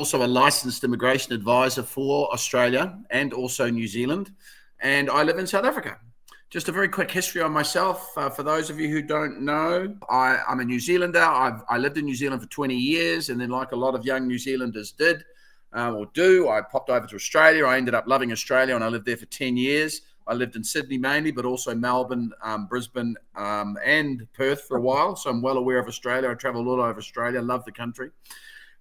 also a licensed immigration advisor for Australia and also New Zealand, and I live in South Africa. Just a very quick history on myself. For those of you who don't know, I'm a New Zealander. I lived in New Zealand for 20 years, and then like a lot of young New Zealanders did or do, I popped over to Australia. I ended up loving Australia, and I lived there for 10 years. I lived in Sydney mainly, but also Melbourne, Brisbane, and Perth for a while. So I'm well aware of Australia. I traveled all over Australia, love the country.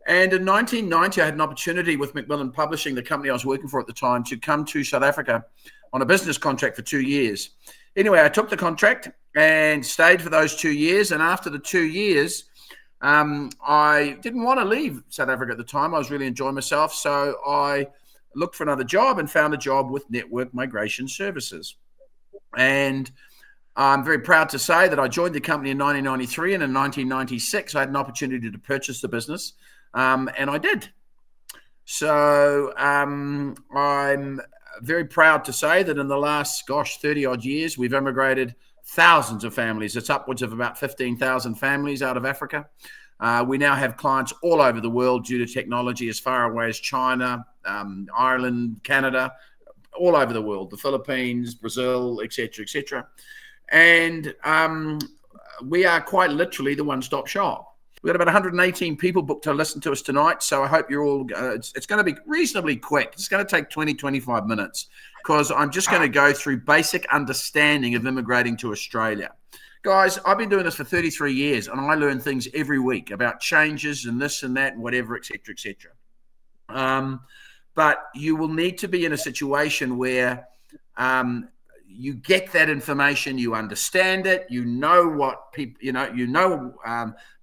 And in 1990, I had an opportunity with Macmillan Publishing, the company I was working for at the time, to come to South Africa on a business contract for 2 years. Anyway, I took the contract and stayed for those 2 years. And after the 2 years, I didn't want to leave South Africa at the time. I was really enjoying myself. So I looked for another job and found a job with Network Migration Services. And I'm very proud to say that I joined the company in 1993, and in 1996, I had an opportunity to purchase the business, and I did. So I'm very proud to say that in the last, 30 odd years, we've immigrated thousands of families. It's upwards of about 15,000 families out of Africa. We now have clients all over the world due to technology, as far away as China, Ireland, Canada, all over the world, the Philippines, Brazil, etc., etc. And we are quite literally the one-stop shop. We've got about 118 people booked to listen to us tonight, so I hope you're all, it's going to be reasonably quick. It's going to take 20, 25 minutes, because I'm just going to go through basic understanding of immigrating to Australia. Guys, I've been doing this for 33 years, and I learn things every week about changes and this and that and whatever, etc., etc. But you will need to be in a situation where you get that information, you understand it, you know what people,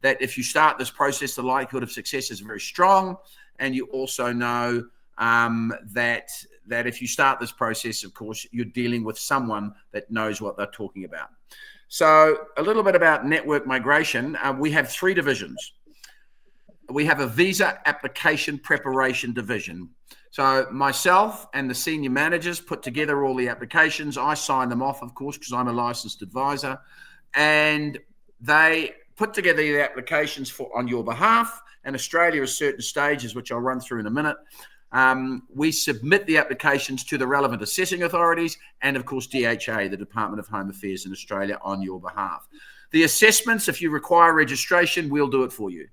that if you start this process, the likelihood of success is very strong. And you also know that if you start this process, of course, you're dealing with someone that knows what they're talking about. So a little bit about network migration. We have three divisions. We have a visa application preparation division. So myself and the senior managers put together all the applications. I sign them off, of course, because I'm a licensed advisor. And they put together the applications on your behalf. And Australia has certain stages, which I'll run through in a minute. We submit the applications to the relevant assessing authorities and, of course, DHA, the Department of Home Affairs in Australia, on your behalf. The assessments, if you require registration, we'll do it for you.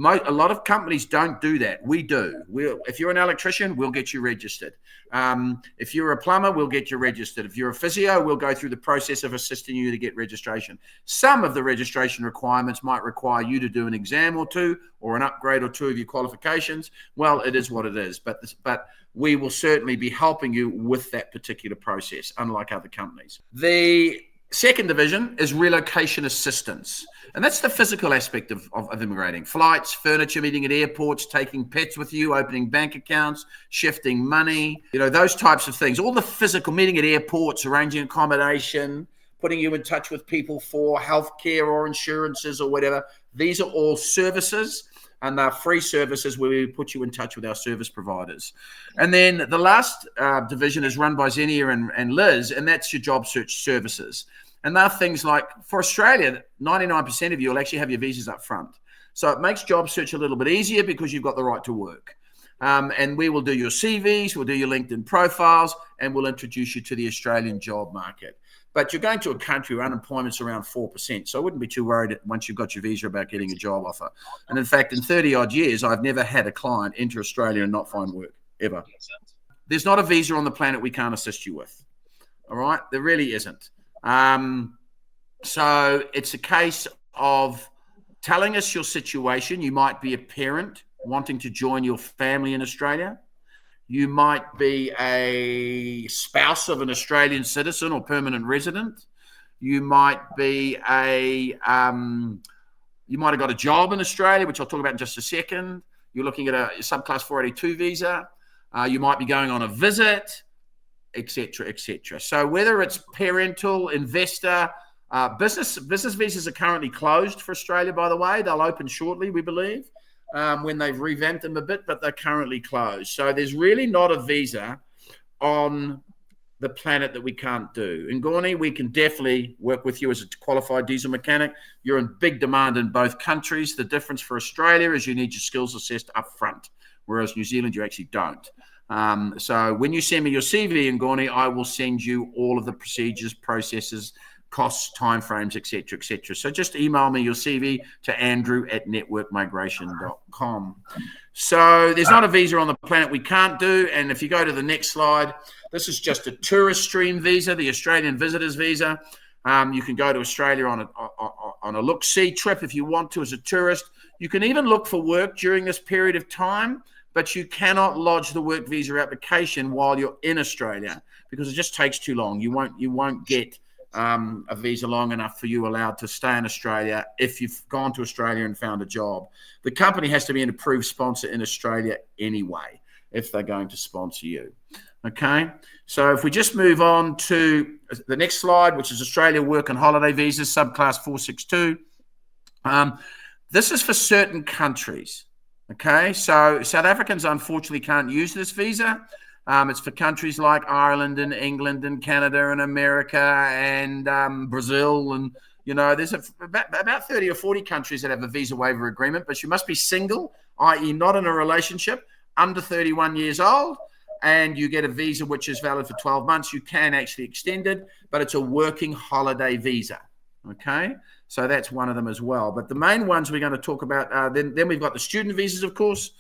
A lot of companies don't do that. We do. If you're an electrician, we'll get you registered. If you're a plumber, we'll get you registered. If you're a physio, we'll go through the process of assisting you to get registration. Some of the registration requirements might require you to do an exam or two, or an upgrade or two of your qualifications. Well, it is what it is. But we will certainly be helping you with that particular process, unlike other companies. The second division is relocation assistance. And that's the physical aspect of immigrating. Flights, furniture, meeting at airports, taking pets with you, opening bank accounts, shifting money, those types of things. All the physical, meeting at airports, arranging accommodation, putting you in touch with people for healthcare or insurances or whatever. These are all services, and they're free services where we put you in touch with our service providers. And then the last division is run by Xenia and Liz, and that's your job search services. And they're things like, for Australia, 99% of you will actually have your visas up front. So it makes job search a little bit easier because you've got the right to work. And we will do your CVs, we'll do your LinkedIn profiles, and we'll introduce you to the Australian job market. But you're going to a country where unemployment's around 4%. So I wouldn't be too worried once you've got your visa about getting a job offer. And in fact, in 30 odd years, I've never had a client enter Australia and not find work, ever. There's not a visa on the planet we can't assist you with. All right? There really isn't. So it's a case of telling us your situation. You might be a parent wanting to join your family in Australia. You might be a spouse of an Australian citizen or permanent resident. You might be you might have got a job in Australia, which I'll talk about in just a second. You're looking at a subclass 482 visa. You might be going on a visit, etc., etc. So whether it's parental, investor, business visas are currently closed for Australia, by the way. They'll open shortly, we believe, when they've revamped them a bit, but they're currently closed. So there's really not a visa on the planet that we can't do. In Gorney, we can definitely work with you as a qualified diesel mechanic. You're in big demand in both countries. The difference for Australia is you need your skills assessed up front, whereas New Zealand, you actually don't. So when you send me your CV, Ngoni, I will send you all of the procedures, processes, costs, timeframes, etc., etc. So just email me your CV to andrew@networkmigration.com. So there's not a visa on the planet we can't do. And if you go to the next slide, this is just a tourist stream visa, the Australian Visitors Visa. You can go to Australia on a look-see trip if you want to as a tourist. You can even look for work during this period of time, but you cannot lodge the work visa application while you're in Australia because it just takes too long. You won't get a visa long enough for you allowed to stay in Australia if you've gone to Australia and found a job. The company has to be an approved sponsor in Australia anyway if they're going to sponsor you. Okay, so if we just move on to the next slide, which is Australia Work and Holiday Visas, subclass 462. This is for certain countries. Okay, so South Africans unfortunately can't use this visa. It's for countries like Ireland and England and Canada and America and Brazil. And, you know, there's about 30 or 40 countries that have a visa waiver agreement, but you must be single, i.e. not in a relationship, under 31 years old, and you get a visa which is valid for 12 months. You can actually extend it, but it's a working holiday visa. Okay, so that's one of them as well. But the main ones we're going to talk about, then we've got the student visas, of course,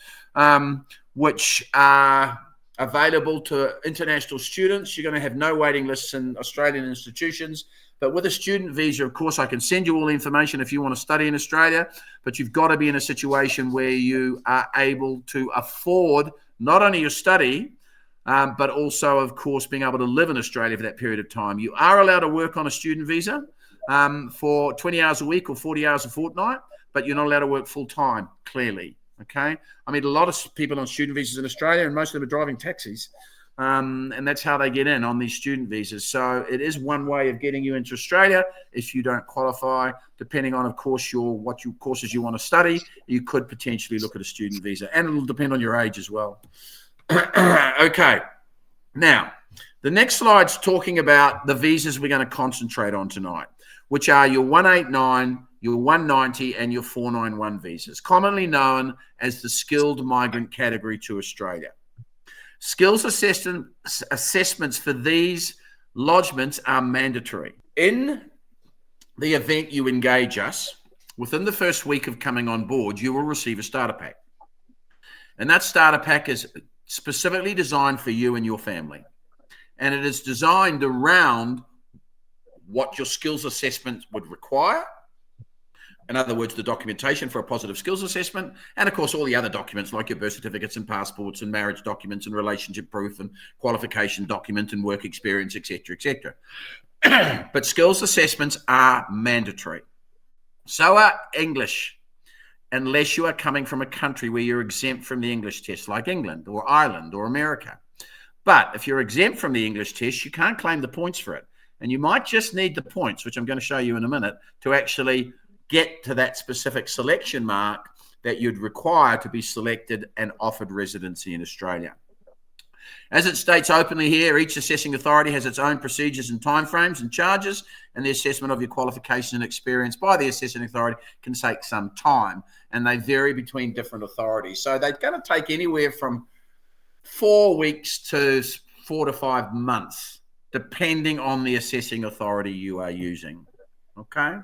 which are available to international students. You're going to have no waiting lists in Australian institutions. But with a student visa, of course, I can send you all the information if you want to study in Australia, but you've got to be in a situation where you are able to afford not only your study, but also, of course, being able to live in Australia for that period of time. You are allowed to work on a student visa for 20 hours a week or 40 hours a fortnight, but you're not allowed to work full-time, clearly. Okay, I mean, a lot of people on student visas in Australia, and most of them are driving taxis, and that's how they get in on these student visas. So it is one way of getting you into Australia. If you don't qualify, depending on, of course, what courses you want to study, you could potentially look at a student visa, and it'll depend on your age as well. Okay, now the next slide's talking about the visas we're going to concentrate on tonight, which are your 189, your 190, and your 491 visas, commonly known as the skilled migrant category to Australia. Skills assessments for these lodgements are mandatory. In the event you engage us, within the first week of coming on board, you will receive a starter pack. And that starter pack is specifically designed for you and your family. And it is designed around what your skills assessment would require. In other words, the documentation for a positive skills assessment, and of course, all the other documents like your birth certificates and passports and marriage documents and relationship proof and qualification document and work experience, etc., etc. But skills assessments are mandatory. So are English, unless you are coming from a country where you're exempt from the English test, like England or Ireland or America. But if you're exempt from the English test, you can't claim the points for it. And you might just need the points, which I'm going to show you in a minute, to actually get to that specific selection mark that you'd require to be selected and offered residency in Australia. As it states openly here, each assessing authority has its own procedures and timeframes and charges, and the assessment of your qualification and experience by the assessing authority can take some time, and they vary between different authorities. So they're going to take anywhere from 4 weeks to 4 to 5 months, depending on the assessing authority you are using. Okay?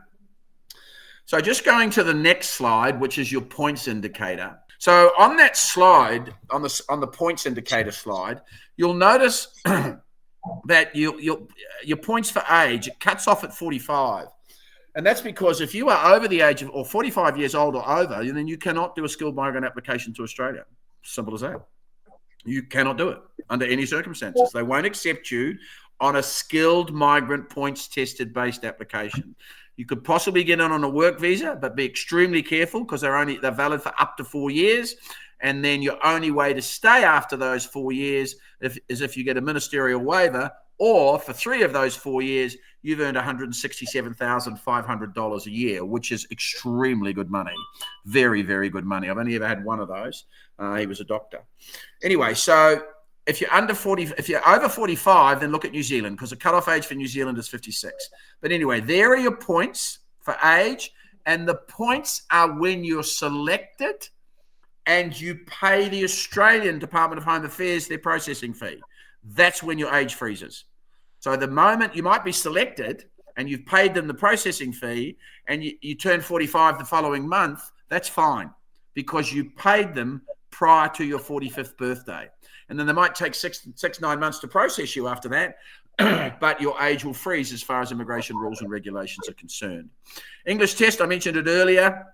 So just going to the next slide, which is your points indicator. So on that slide, on the points indicator slide, you'll notice that your points for age, it cuts off at 45. And that's because if you are over the age of, or 45 years old or over, then you cannot do a skilled migrant application to Australia. Simple as that. You cannot do it under any circumstances. They won't accept you on a skilled migrant points tested based application. You could possibly get in on a work visa, but be extremely careful because they're valid for up to 4 years. And then your only way to stay after those 4 years is if you get a ministerial waiver, or for 3 of those 4 years, you've earned $167,500 a year, which is extremely good money. Very, very good money. I've only ever had one of those. He was a doctor. Anyway, so if you're over 45, then look at New Zealand, because the cutoff age for New Zealand is 56. But anyway, there are your points for age, and the points are when you're selected and you pay the Australian Department of Home Affairs their processing fee, that's when your age freezes. So the moment you might be selected and you've paid them the processing fee and you turn 45 the following month, that's fine because you paid them prior to your 45th birthday. And then they might take 9 months to process you after that, but your age will freeze as far as immigration rules and regulations are concerned. English test, I mentioned it earlier.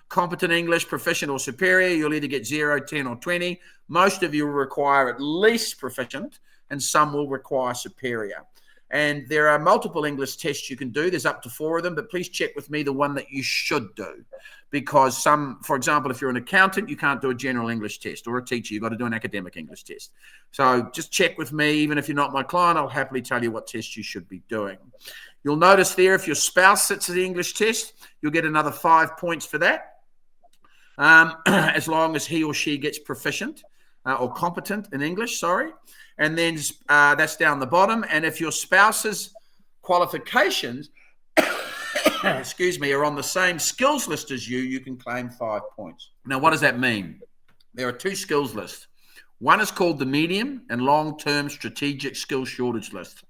Competent English, proficient or superior, you'll either get 0, 10 or 20. Most of you will require at least proficient and some will require superior. And there are multiple English tests you can do. There's up to 4 of them, but please check with me the one that you should do. Because some, for example, if you're an accountant, you can't do a general English test, or a teacher, you've got to do an academic English test. So just check with me. Even if you're not my client, I'll happily tell you what test you should be doing. You'll notice there, if your spouse sits at the English test, you'll get another 5 points for that, as long as he or she gets proficient or competent in English, sorry. And then that's down the bottom. And if your spouse's qualifications, excuse me, are on the same skills list as you, you can claim 5 points. Now, what does that mean? There are 2 skills lists. One is called the medium and long-term strategic skills shortage list.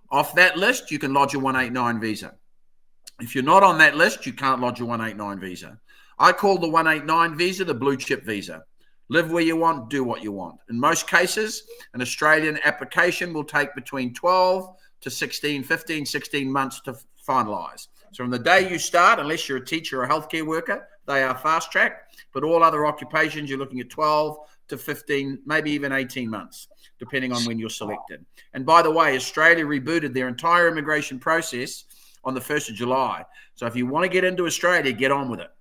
Off that list, you can lodge a 189 visa. If you're not on that list, you can't lodge a 189 visa. I call the 189 visa the blue chip visa. Live where you want, do what you want. In most cases, an Australian application will take between 12 to 16 months to finalise. So from the day you start, unless you're a teacher or a healthcare worker, they are fast track. But all other occupations, you're looking at 12 to 15, maybe even 18 months, depending on when you're selected. And by the way, Australia rebooted their entire immigration process on the 1st of July. So if you want to get into Australia, get on with it.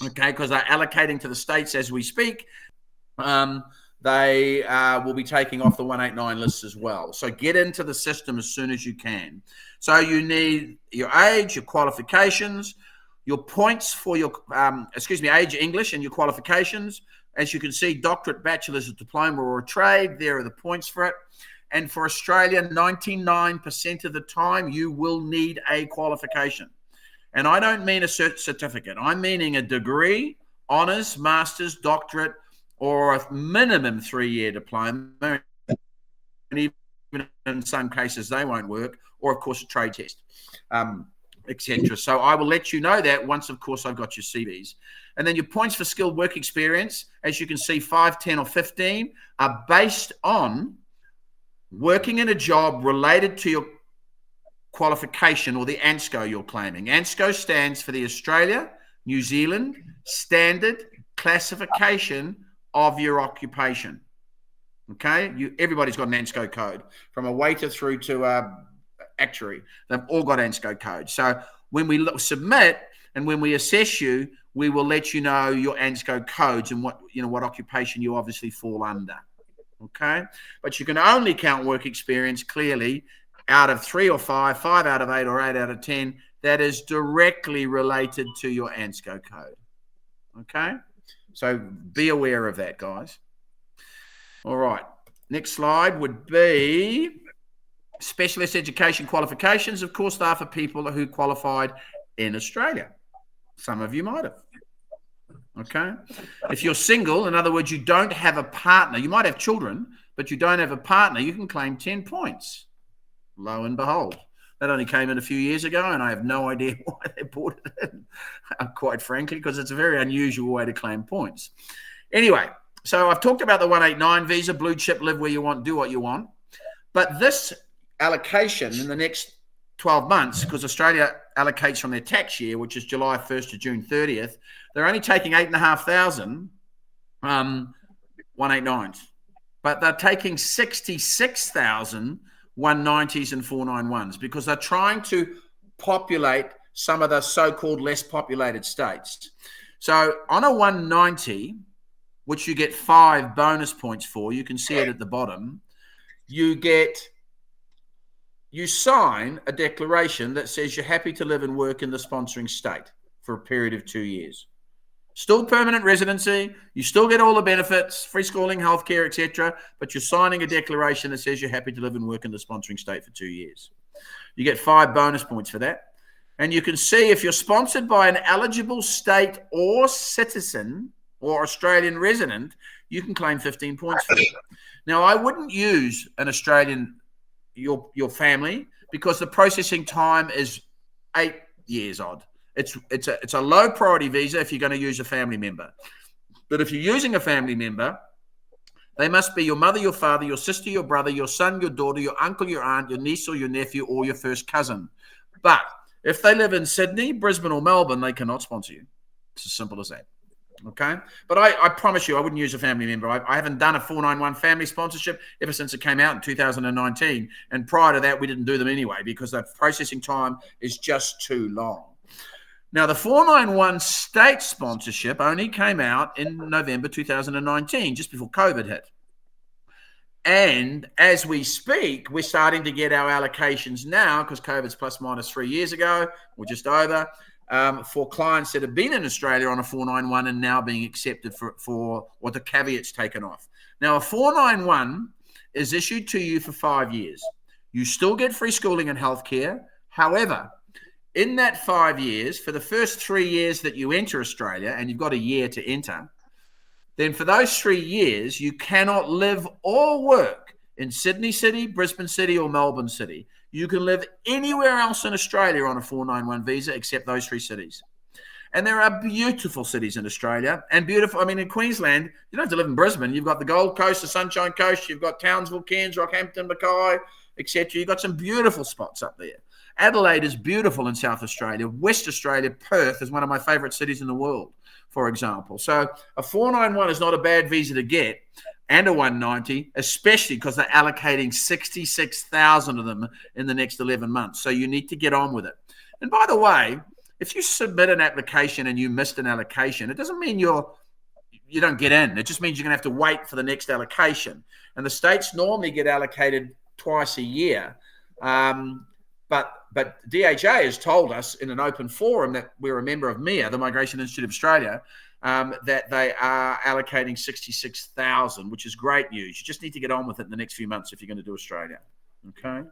Okay, because they're allocating to the states as we speak. They will be taking off the 189 lists as well. So get into the system as soon as you can. So you need your age, your qualifications, your points for your, age, English, and your qualifications. As you can see, doctorate, bachelor's, a diploma, or a trade, there are the points for it. And for Australia, 99% of the time, you will need a qualification. And I don't mean a certificate. I'm meaning a degree, honours, master's, doctorate, or a minimum 3-year diploma. And even in some cases, they won't work. Or, of course, a trade test, etc. So I will let you know that once, of course, I've got your CVs. And then your points for skilled work experience, as you can see, 5, 10, or 15, are based on working in a job related to your qualification or the ANSCO you're claiming. ANSCO stands for the Australia, New Zealand Standard Classification of your occupation. Okay? Everybody's got an ANSCO code, from a waiter through to actuary. They've all got ANSCO codes. So when we submit and when we assess you, we will let you know your ANSCO codes and what occupation you obviously fall under. Okay? But you can only count work experience clearly out of 3 or 5, 5 out of 8, or 8 out of 10, that is directly related to your ANSCO code. Okay? So be aware of that, guys. All right. Next slide would be specialist education qualifications. Of course, they are for people who qualified in Australia. Some of you might have. Okay? If you're single, in other words, you don't have a partner, you might have children, but you don't have a partner, you can claim 10 points. Lo and behold. That only came in a few years ago, and I have no idea why they brought it in, quite frankly, because it's a very unusual way to claim points. Anyway, so I've talked about the 189 visa, blue chip, live where you want, do what you want. But this allocation in the next 12 months, because Australia allocates from their tax year, which is July 1st to June 30th, they're only taking 8,500 189s. But they're taking 66,000 190s and 491s because they're trying to populate some of the so-called less populated states. So on a 190, which you get 5 bonus points for, you can see it at the bottom, you sign a declaration that says you're happy to live and work in the sponsoring state for a period of 2 years. Still permanent residency, you still get all the benefits, free schooling, healthcare, etc., but you're signing a declaration that says you're happy to live and work in the sponsoring state for 2 years. You get 5 bonus points for that. And you can see if you're sponsored by an eligible state or citizen or Australian resident, you can claim 15 points for it. Now, I wouldn't use an Australian, your family, because the processing time is 8 years odd. It's a low priority visa if you're going to use a family member. But if you're using a family member, they must be your mother, your father, your sister, your brother, your son, your daughter, your uncle, your aunt, your niece or your nephew, or your first cousin. But if they live in Sydney, Brisbane, or Melbourne, they cannot sponsor you. It's as simple as that. Okay? But I promise you, I wouldn't use a family member. I haven't done a 491 family sponsorship ever since it came out in 2019. And prior to that, we didn't do them anyway because the processing time is just too long. Now, the 491 state sponsorship only came out in November 2019, just before COVID hit. And as we speak, we're starting to get our allocations now because COVID's plus minus 3 years ago, or just over, for clients that have been in Australia on a 491 and now being accepted for what the caveat's taken off. Now, a 491 is issued to you for 5 years. You still get free schooling and healthcare. However, in that 5 years, for the first 3 years that you enter Australia, and you've got a year to enter, then for those 3 years, you cannot live or work in Sydney City, Brisbane City, or Melbourne City. You can live anywhere else in Australia on a 491 visa except those 3 cities. And there are beautiful cities in Australia and beautiful, in Queensland, you don't have to live in Brisbane. You've got the Gold Coast, the Sunshine Coast, you've got Townsville, Cairns, Rockhampton, Mackay, etc. You've got some beautiful spots up there. Adelaide is beautiful in South Australia. West Australia, Perth is one of my favourite cities in the world, for example. So a 491 is not a bad visa to get, and a 190, especially because they're allocating 66,000 of them in the next 11 months. So you need to get on with it. And by the way, if you submit an application and you missed an allocation, it doesn't mean you don't get in. It just means you're going to have to wait for the next allocation. And the states normally get allocated twice a year. But DHA has told us in an open forum that we're a member of MIA, the Migration Institute of Australia, that they are allocating 66,000, which is great news. You just need to get on with it in the next few months if you're going to do Australia. Okay.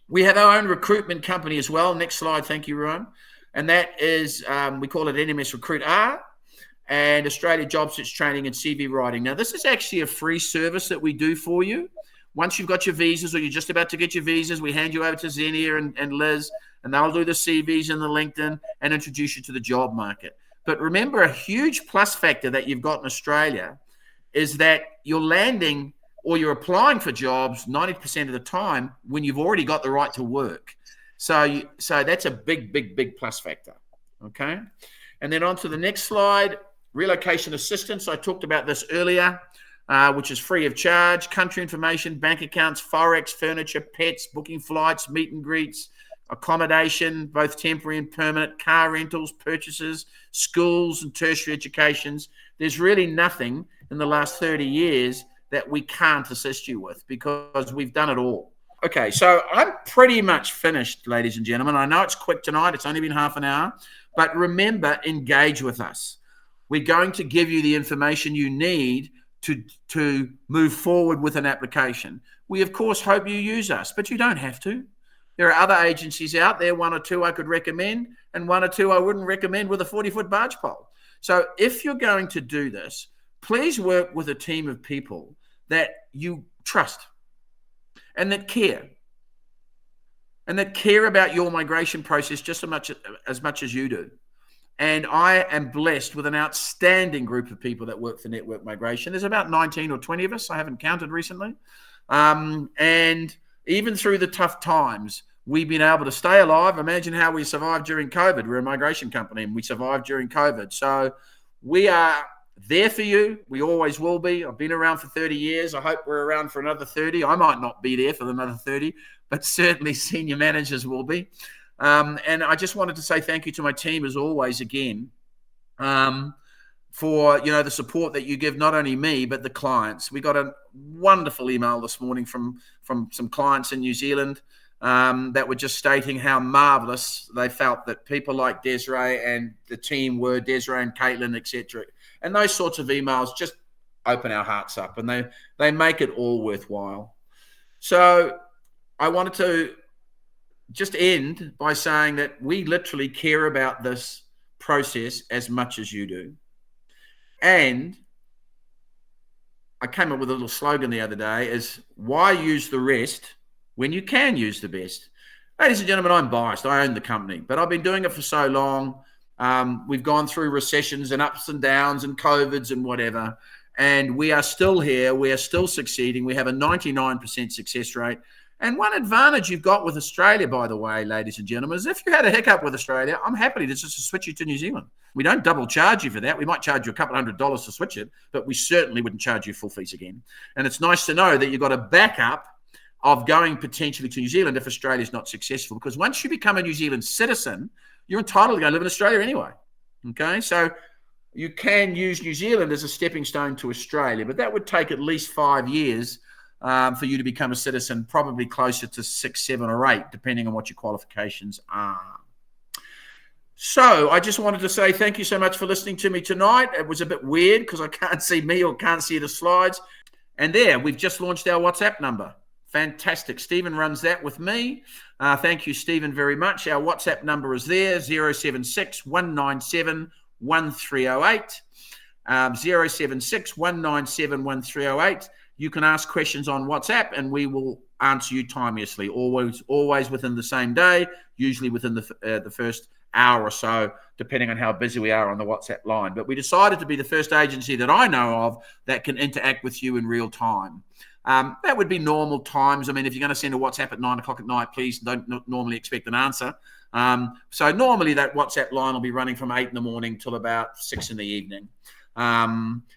We have our own recruitment company as well. Next slide. Thank you, Ruan. And that is, we call it NMS Recruit R and Australia Job Search Training and CV Writing. Now, this is actually a free service that we do for you. Once you've got your visas or you're just about to get your visas, we hand you over to Xenia and Liz, and they'll do the CVs and the LinkedIn and introduce you to the job market. But remember, a huge plus factor that you've got in Australia is that you're landing or you're applying for jobs 90% of the time when you've already got the right to work. So that's a big plus factor, okay? And then on to the next slide, relocation assistance. I talked about this earlier. Which is free of charge, country information, bank accounts, forex, furniture, pets, booking flights, meet and greets, accommodation, both temporary and permanent, car rentals, purchases, schools and tertiary educations. There's really nothing in the last 30 years that we can't assist you with because we've done it all. Okay, so I'm pretty much finished, ladies and gentlemen. I know it's quick tonight. It's only been half an hour. But remember, engage with us. We're going to give you the information you need to move forward with an application. We, of course, hope you use us, but you don't have to. There are other agencies out there, 1 or 2 I could recommend, and 1 or 2 I wouldn't recommend with a 40-foot barge pole. So if you're going to do this, please work with a team of people that you trust and that care about your migration process just as much as you do. And I am blessed with an outstanding group of people that work for Network Migration. There's about 19 or 20 of us. I haven't counted recently. And even through the tough times, we've been able to stay alive. Imagine how we survived during COVID. We're a migration company and we survived during COVID. So we are there for you. We always will be. I've been around for 30 years. I hope we're around for another 30. I might not be there for another 30, but certainly senior managers will be. And I just wanted to say thank you to my team as always again for the support that you give not only me but the clients. We got a wonderful email this morning from some clients in New Zealand that were just stating how marvelous they felt that people like Desiree and the team were, Desiree and Caitlin, etc. And those sorts of emails just open our hearts up and they make it all worthwhile. So I wanted to just end by saying that we literally care about this process as much as you do. And I came up with a little slogan the other day, is why use the rest when you can use the best? Ladies and gentlemen, I'm biased. I own the company, but I've been doing it for so long. We've gone through recessions and ups and downs and COVIDs and whatever, and we are still here. We are still succeeding. We have a 99% success rate. And one advantage you've got with Australia, by the way, ladies and gentlemen, is if you had a hiccup with Australia, I'm happy to just switch you to New Zealand. We don't double charge you for that. We might charge you a couple $100 to switch it, but we certainly wouldn't charge you full fees again. And it's nice to know that you've got a backup of going potentially to New Zealand if Australia's not successful. Because once you become a New Zealand citizen, you're entitled to go live in Australia anyway. Okay, so you can use New Zealand as a stepping stone to Australia, but that would take at least 5 years for you to become a citizen, probably closer to 6, 7, or 8, depending on what your qualifications are. So I just wanted to say thank you so much for listening to me tonight. It was a bit weird because I can't see me or can't see the slides. And there, we've just launched our WhatsApp number. Fantastic. Stephen runs that with me. Thank you, Stephen, very much. Our WhatsApp number is there, 076 197 1308. 076 197 1308. You can ask questions on WhatsApp and we will answer you timeously, always within the same day, usually within the first hour or so, depending on how busy we are on the WhatsApp line. But we decided to be the first agency that I know of that can interact with you in real time. That would be normal times. I mean, if you're going to send a WhatsApp at 9 o'clock at night, please don't normally expect an answer. So normally that WhatsApp line will be running from 8 in the morning till about 6 in the evening.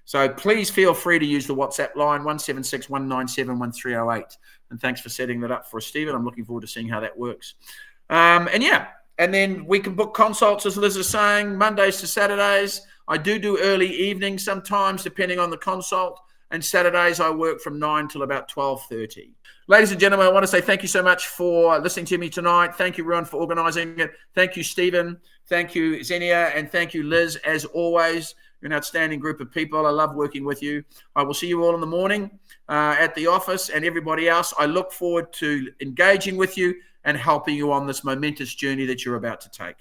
So please feel free to use the WhatsApp line, 176 197 1308. And thanks for setting that up for us, Stephen. I'm looking forward to seeing how that works. And then we can book consults, as Liz is saying, Mondays to Saturdays. I do early evenings sometimes, depending on the consult. And Saturdays I work from 9 till about 12:30. Ladies and gentlemen, I want to say thank you so much for listening to me tonight. Thank you, everyone, for organising it. Thank you, Stephen. Thank you, Xenia. And thank you, Liz, as always. You're an outstanding group of people. I love working with you. I will see you all in the morning at the office, and everybody else. I look forward to engaging with you and helping you on this momentous journey that you're about to take.